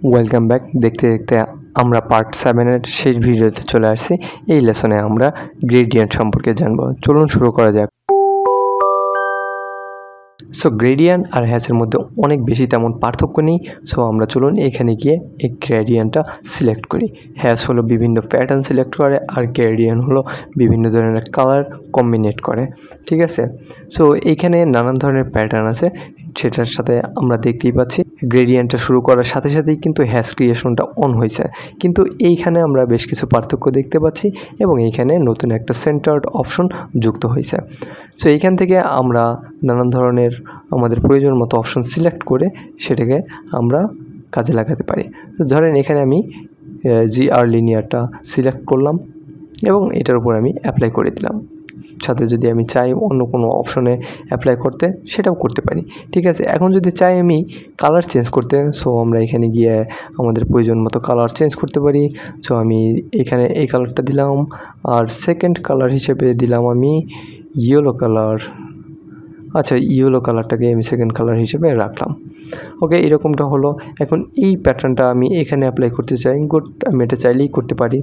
Welcome back. দেখতে দেখতে আমরা পার্ট 7 এর শেষ ভিডিওতে চলে আসছি। এই লেসনে আমরা গ্রেডিয়েন্ট সম্পর্কে জানবো। চলুন শুরু করা যাক। সো গ্রেডিয়েন্ট আর হ্যাচের মধ্যে অনেক বেশি তেমন পার্থক্য নেই। সো আমরা চলুন এখানে গিয়ে এই গ্রেডিয়েন্টটা সিলেক্ট করি। হ্যাচ হলো বিভিন্ন প্যাটার্ন সিলেক্ট করে, আর গ্রেডিয়েন্ট হলো বিভিন্ন ধরনের কালার কম্বিনেট করে। ঠিক আছে, সো এইখানে নানান ধরনের প্যাটার্ন আছে, সেটার সাথে আমরা দেখতেই পাচ্ছি গ্রেডিয়েন্টটা শুরু করার সাথে সাথেই কিন্তু হ্যাশ ক্রিয়েশনটা অন হয়েছে, কিন্তু এইখানে আমরা বেশ কিছু পার্থক্য দেখতে পাচ্ছি এবং এইখানে নতুন একটা সেন্টার্ড অপশন যুক্ত হয়েছে। সো এইখান থেকে আমরা নানান ধরনের আমাদের প্রয়োজন মতো অপশন সিলেক্ট করে সেটাকে আমরা কাজে লাগাতে পারি। তো ধরেন এখানে আমি জিআর লিনিয়ারটা সিলেক্ট করলাম এবং এটার উপর আমি অ্যাপ্লাই করে দিলাম। সাথে যদি আমি চাই অন্য কোনো অপশনে অ্যাপ্লাই করতে, সেটাও করতে পারি। ঠিক আছে, এখন যদি চাই আমি কালার চেঞ্জ করতে, সো আমরা এখানে গিয়ে আমাদের প্রয়োজন মতো কালার চেঞ্জ করতে পারি। সো আমি এখানে এই কালারটা দিলাম, আর সেকেন্ড কালার হিসেবে দিলাম আমি ইয়েলো কালার। আচ্ছা, ইয়েলো কালারটাকে আমি সেকেন্ড কালার হিসেবে রাখলাম। ওকে, এরকমটা হলো। এখন এই প্যাটার্নটা আমি এখানে অ্যাপ্লাই করতে চাই, গুড, আমি এটা চাইলেই করতে পারি।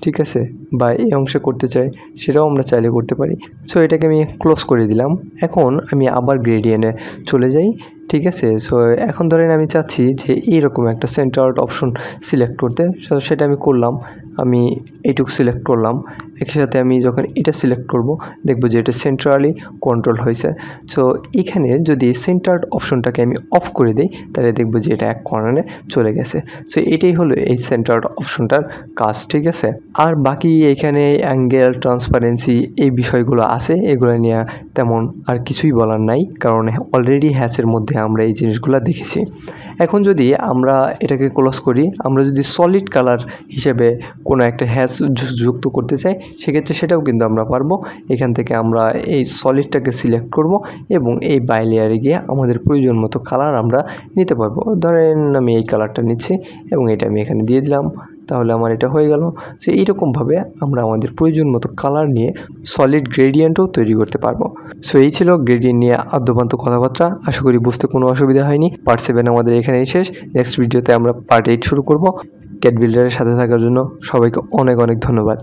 ঠিক আছে, বা এই অংশে করতে চাই, সেটাও আমরা চাইলে করতে পারি। সো এটাকে আমি ক্লোজ করে দিলাম। এখন আমি আবার গ্রেডিয়েন্টে চলে যাই। ঠিক আছে, সো এখন ধরেন আমি চাচ্ছি যে এইরকম একটা সেন্টার্ড অপশন সিলেক্ট করতে, সো সেটা আমি করলাম। আমি এইটুকু সিলেক্ট করলাম, একসাথে আমি যখন এটা সিলেক্ট করব দেখব যে এটা সেন্ট্রালি কন্ট্রোল হয়েছে। সো এখানে যদি সেন্টার্ড অপশনটাকে আমি অফ করে দিই, তাহলে দেখব যে এটা এক কর্নারে চলে গেছে। সো এটাই হলো এই সেন্টার্ড অপশনটার কাজ। ঠিক আছে, আর বাকি এখানে অ্যাঙ্গেল, ট্রান্সপারেন্সি এই বিষয়গুলো আছে, এগুলো নিয়ে তেমন আর কিছুই বলার নাই, কারণ অলরেডি হ্যাচের মধ্যে আমরা এই জিনিসগুলো দেখেছি। এখন যদি আমরা এটাকে ক্লোজ করি, আমরা যদি সলিড কালার হিসেবে কোনো একটা হ্যাচ যুক্ত করতে চাই, সেক্ষেত্রে সেটাও কিন্তু আমরা পারবো। এখান থেকে আমরা এই সলিডটাকে সিলেক্ট করব এবং এই বাই লেয়ারে গিয়ে আমাদের প্রয়োজন মতো কালার আমরা নিতে পারবো। ধরেন আমি এই কালারটা নিচ্ছি এবং এটা আমি এখানে দিয়ে দিলাম, তাহলে আমার এটা হয়ে গেল। সো এইরকমভাবে আমরা আমাদের প্রয়োজন মতো কালার নিয়ে সলিড গ্রেডিয়েন্টও তৈরি করতে পারবো। সো এই ছিল গ্রেডিয়েন্ট নিয়ে আদ্যপান্ত কথাবার্তা। আশা করি বুঝতে কোনো অসুবিধা হয়নি। পার্ট 7 আমাদের এখানেই শেষ। নেক্সট ভিডিওতে আমরা পার্ট 8 শুরু করব। ক্যাড বিল্ডারের সাথে থাকার জন্য সবাইকে অনেক অনেক ধন্যবাদ।